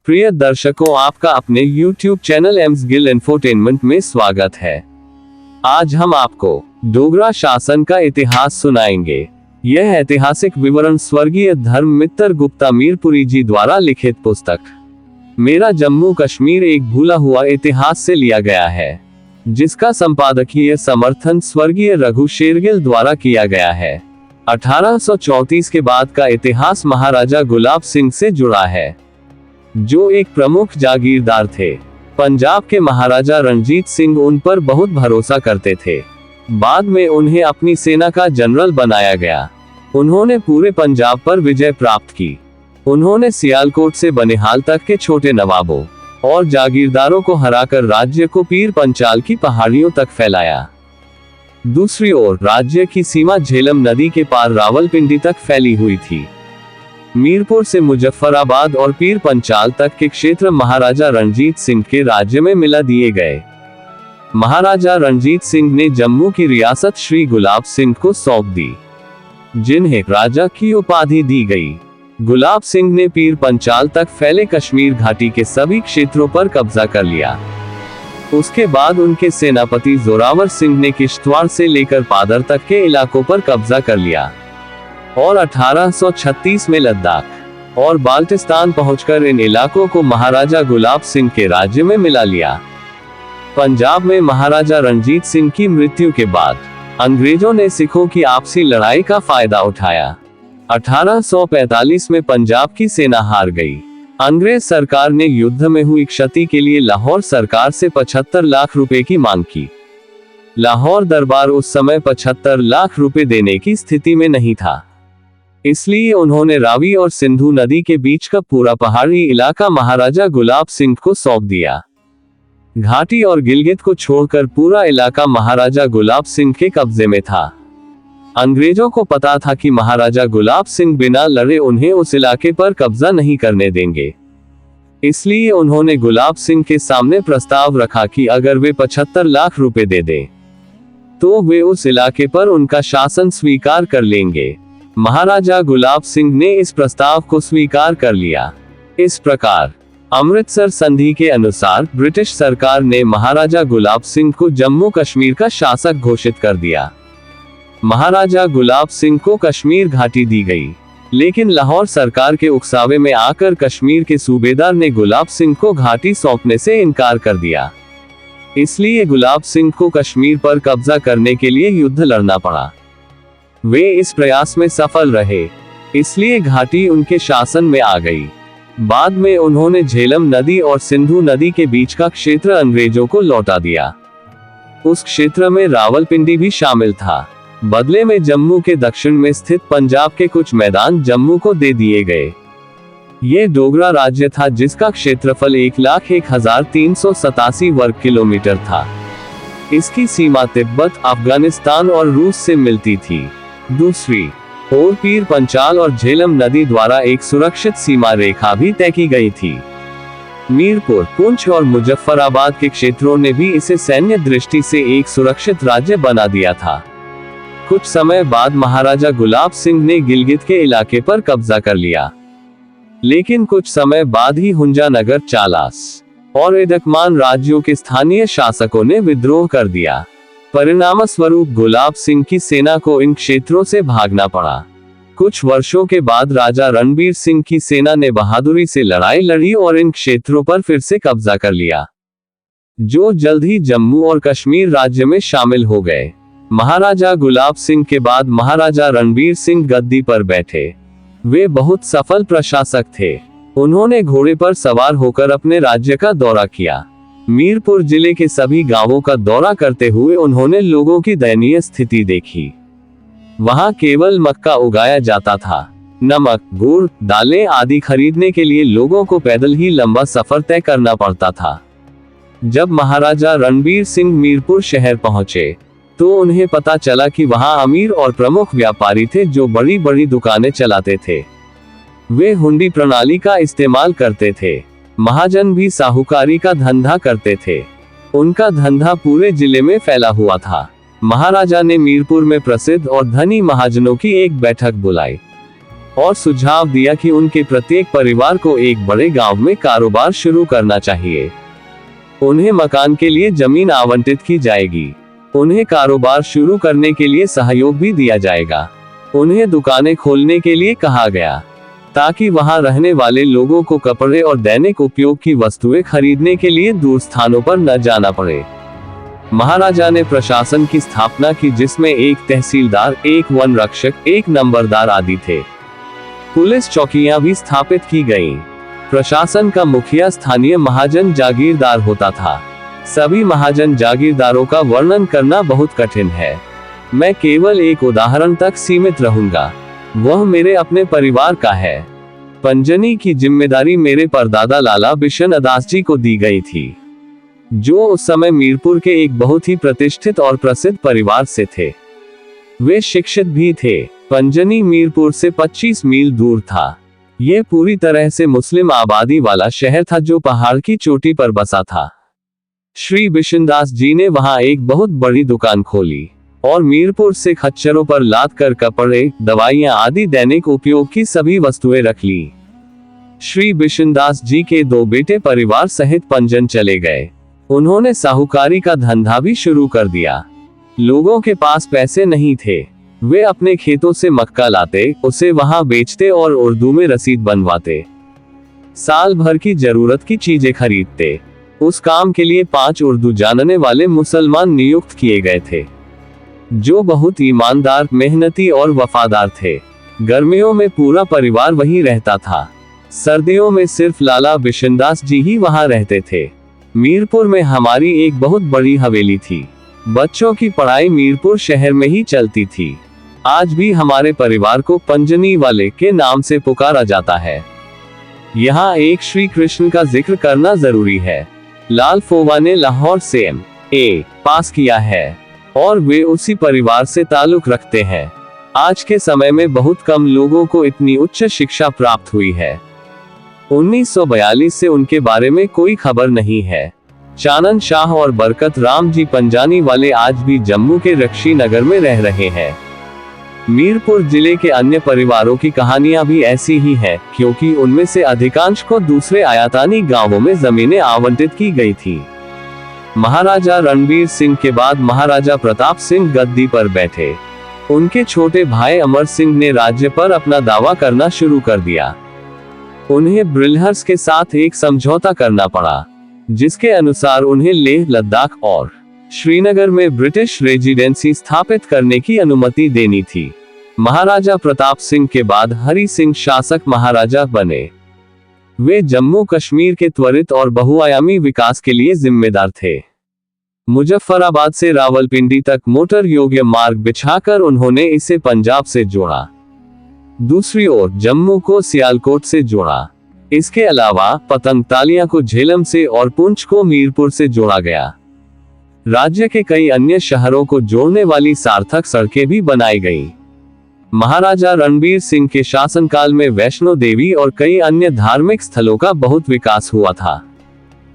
प्रिय दर्शकों, आपका अपने YouTube channel AIIMS Gill infotainment में स्वागत है। आज हम आपको डोगरा शासन का इतिहास सुनाएंगे। यह ऐतिहासिक विवरण स्वर्गीय धर्ममित्र गुप्ता मीरपुरी जी द्वारा लिखित पुस्तक मेरा जम्मू कश्मीर एक भूला हुआ इतिहास से लिया गया है, जिसका संपादकीय समर्थन स्वर्गीय रघु शेरगिल द्वारा किया गया है। 1834 के बाद का इतिहास महाराजा गुलाब सिंह से जुड़ा है, जो एक प्रमुख जागीरदार थे। पंजाब के महाराजा रणजीत सिंह उन पर बहुत भरोसा करते थे। बाद में उन्हें अपनी सेना का जनरल बनाया गया। उन्होंने पूरे पंजाब पर विजय प्राप्त की। उन्होंने सियालकोट से बनिहाल तक के छोटे नवाबों और जागीरदारों को हराकर राज्य को पीर पंचाल की पहाड़ियों तक फैलाया। दूसरी ओर राज्य की सीमा झेलम नदी के पार रावलपिंडी तक फैली हुई थी। मीरपुर से मुजफ्फराबाद और पीर पंचाल तक के क्षेत्र महाराजा रणजीत सिंह के राज्य में मिला दिए गए। महाराजा रणजीत सिंह ने जम्मू की रियासत श्री गुलाब सिंह को सौंप दी, जिन्हें राजा की उपाधि दी गई। गुलाब सिंह ने पीर पंचाल तक फैले कश्मीर घाटी के सभी क्षेत्रों पर कब्जा कर लिया। उसके बाद उनके सेनापति जोरावर सिंह ने किश्तवाड़ से लेकर पादर तक के इलाकों पर कब्जा कर लिया और 1836 में लद्दाख और बाल्टिस्तान पहुंचकर इन इलाकों को महाराजा गुलाब सिंह के राज्य में मिला लिया। पंजाब में महाराजा रणजीत सिंह की मृत्यु के बाद अंग्रेजों ने सिखों की आपसी लड़ाई का फायदा उठाया। 1845 में पंजाब की सेना हार गई। अंग्रेज सरकार ने युद्ध में हुई क्षति के लिए लाहौर सरकार से 75 लाख रुपए की मांग की। लाहौर दरबार उस समय 75 लाख रुपए देने की स्थिति में नहीं था, इसलिए उन्होंने रावी और सिंधु नदी के बीच का पूरा पहाड़ी इलाका महाराजा गुलाब सिंह को सौंप दिया। घाटी और गिलगित को छोड़कर पूरा इलाका महाराजा गुलाब सिंह के कब्जे में था। अंग्रेजों को पता था कि महाराजा गुलाब सिंह बिना लड़े उन्हें उस इलाके पर कब्जा नहीं करने देंगे, इसलिए उन्होंने गुलाब सिंह के सामने प्रस्ताव रखा कि अगर वे 75 लाख रुपए दे दें तो वे उस इलाके पर उनका शासन स्वीकार कर लेंगे। महाराजा गुलाब सिंह ने इस प्रस्ताव को स्वीकार कर लिया। इस प्रकार अमृतसर संधि के अनुसार ब्रिटिश सरकार ने महाराजा गुलाब सिंह को जम्मू कश्मीर का शासक घोषित कर दिया। महाराजा गुलाब सिंह को कश्मीर घाटी दी गई, लेकिन लाहौर सरकार के उकसावे में आकर कश्मीर के सूबेदार ने गुलाब सिंह को घाटी सौंपने से इनकार कर दिया। इसलिए गुलाब सिंह को कश्मीर पर कब्जा करने के लिए युद्ध लड़ना पड़ा। वे इस प्रयास में सफल रहे, इसलिए घाटी उनके शासन में आ गई। बाद में उन्होंने झेलम नदी और सिंधु नदी के बीच का क्षेत्र अंग्रेजों को लौटा दिया। उस क्षेत्र में रावलपिंडी भी शामिल था। बदले में जम्मू के दक्षिण में स्थित पंजाब के कुछ मैदान जम्मू को दे दिए गए। ये डोगरा राज्य था, जिसका क्षेत्रफल 1,01,387 वर्ग किलोमीटर था। इसकी सीमा तिब्बत, अफगानिस्तान और रूस से मिलती थी। दूसरी ओर पीर पंचाल और झेलम नदी द्वारा एक सुरक्षित सीमा रेखा भी तय की गई थी। मीरपुर, पुंछ और मुजफ्फराबाद के क्षेत्रों ने भी इसे सैन्य दृष्टि से एक सुरक्षित राज्य बना दिया था। कुछ समय बाद महाराजा गुलाब सिंह ने गिलगित के इलाके पर कब्जा कर लिया, लेकिन कुछ समय बाद ही हुंजानगर, चालास और इदकमान राज्यों के स्थानीय शासकों ने विद्रोह कर दिया। परिणामस्वरूप गुलाब सिंह की सेना को इन क्षेत्रों से भागना पड़ा। कुछ वर्षों के बाद राजा रणबीर सिंह की सेना ने बहादुरी से लड़ाई लड़ी और इन क्षेत्रों पर फिर से कब्जा कर लिया, जो जल्द ही जम्मू और कश्मीर राज्य में शामिल हो गए। महाराजा गुलाब सिंह के बाद महाराजा रणबीर सिंह गद्दी पर बैठे। वे बहुत सफल प्रशासक थे। उन्होंने घोड़े पर सवार होकर अपने राज्य का दौरा किया। मीरपुर जिले के सभी गांवों का दौरा करते हुए उन्होंने लोगों की दयनीय स्थिति देखी। वहां केवल मक्का उगाया जाता था। नमक, गुड़, दालें आदि खरीदने के लिए लोगों को पैदल ही लंबा सफर तय करना पड़ता था। जब महाराजा रणबीर सिंह मीरपुर शहर पहुंचे तो उन्हें पता चला कि वहां अमीर और प्रमुख व्यापारी थे, जो बड़ी बड़ी दुकानें चलाते थे। वे हुंडी प्रणाली का इस्तेमाल करते थे। महाजन भी साहूकारी का धंधा करते थे। उनका धंधा पूरे जिले में फैला हुआ था। महाराजा ने मीरपुर में प्रसिद्ध और धनी महाजनों की एक बैठक बुलाई। और सुझाव दिया कि उनके प्रत्येक परिवार को एक बड़े गांव में कारोबार शुरू करना चाहिए। उन्हें मकान के लिए जमीन आवंटित की जाएगी। उन्हें कारोबार शुरू करने के लिए सहयोग भी दिया जाएगा। उन्हें दुकानें खोलने के लिए कहा गया, ताकि वहां रहने वाले लोगों को कपड़े और दैनिक उपयोग की वस्तुएं खरीदने के लिए दूर स्थानों पर न जाना पड़े। महाराजा ने प्रशासन की स्थापना की, जिसमें एक तहसीलदार, एक वन रक्षक, एक नंबरदार आदि थे। पुलिस चौकियां भी स्थापित की गईं। प्रशासन का मुखिया स्थानीय महाजन जागीरदार होता था। सभी महाजन जागीरदारों का वर्णन करना बहुत कठिन है। मैं केवल एक उदाहरण तक सीमित रहूंगा। वह मेरे अपने परिवार का है। पंजनी की जिम्मेदारी मेरे परदादा लाला बिशन अदास जी को दी गई थी, जो उस समय मीरपुर के एक बहुत ही प्रतिष्ठित और प्रसिद्ध परिवार से थे। वे शिक्षित भी थे। पंजनी मीरपुर से 25 मील दूर था। यह पूरी तरह से मुस्लिम आबादी वाला शहर था, जो पहाड़ की चोटी पर बसा था। श्री बिशनदास जी ने वहां एक बहुत बड़ी दुकान खोली और मीरपुर से खच्चरों पर लाद कर कपड़े, दवाइयां आदि दैनिक उपयोग की सभी वस्तुएं रख ली। श्री बिशनदास जी के 2 बेटे परिवार सहित पंजन चले गए। उन्होंने साहूकारी का धंधा भी शुरू कर दिया। लोगों के पास पैसे नहीं थे। वे अपने खेतों से मक्का लाते, उसे वहां बेचते और उर्दू में रसीद बनवाते। साल भर की जरूरत की चीजें खरीदते। उस काम के लिए 5 उर्दू जानने वाले मुसलमान नियुक्त किए गए थे, जो बहुत ईमानदार, मेहनती और वफादार थे। गर्मियों में पूरा परिवार वहीं रहता था। सर्दियों में सिर्फ लाला बिशनदास जी ही वहां रहते थे। मीरपुर में हमारी एक बहुत बड़ी हवेली थी। बच्चों की पढ़ाई मीरपुर शहर में ही चलती थी। आज भी हमारे परिवार को पंजनी वाले के नाम से पुकारा जाता है। यहाँ एक श्री कृष्ण का जिक्र करना जरूरी है। लाल फोवा ने लाहौर से M.A. पास किया है और वे उसी परिवार से ताल्लुक रखते हैं। आज के समय में बहुत कम लोगों को इतनी उच्च शिक्षा प्राप्त हुई है। 1942 से उनके बारे में कोई खबर नहीं है। चानन शाह और बरकत राम जी पंजानी वाले आज भी जम्मू के रक्षी नगर में रह रहे हैं। मीरपुर जिले के अन्य परिवारों की कहानियां भी ऐसी ही हैं, क्योंकि उनमें से अधिकांश को दूसरे आयातानी गांवों में जमीनें आवंटित की गई थी। महाराजा रणबीर सिंह के बाद महाराजा प्रताप सिंह गद्दी पर बैठे। उनके छोटे भाई अमर सिंह ने राज्य पर अपना दावा करना शुरू कर दिया। उन्हें ब्रिलहर्स के साथ एक समझौता करना पड़ा, जिसके अनुसार उन्हें लेह, लद्दाख और श्रीनगर में ब्रिटिश रेजिडेंसी स्थापित करने की अनुमति देनी थी। महाराजा प्रताप सिंह के बाद हरि सिंह शासक महाराजा बने। वे जम्मू कश्मीर के त्वरित और बहुआयामी विकास के लिए जिम्मेदार थे। मुजफ्फराबाद से रावलपिंडी तक मोटर योग्य मार्ग बिछाकर उन्होंने इसे पंजाब से जोड़ा। दूसरी ओर जम्मू को सियालकोट से जोड़ा। इसके अलावा पतंगतालिया को झेलम से और पुंछ को मीरपुर से जोड़ा गया। राज्य के कई अन्य शहरों को जोड़ने वाली सार्थक सड़कें भी बनाई गईं। महाराजा रणबीर सिंह के शासनकाल में वैष्णो देवी और कई अन्य धार्मिक स्थलों का बहुत विकास हुआ था।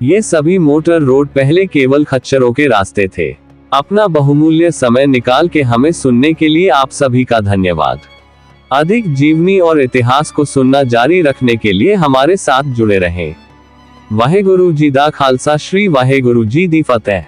ये सभी मोटर रोड पहले केवल खच्चरों के रास्ते थे। अपना बहुमूल्य समय निकाल के हमें सुनने के लिए आप सभी का धन्यवाद। अधिक जीवनी और इतिहास को सुनना जारी रखने के लिए हमारे साथ जुड़े रहें। वाहेगुरु जी दा खालसा, श्री वाहेगुरु जी दी फतेह।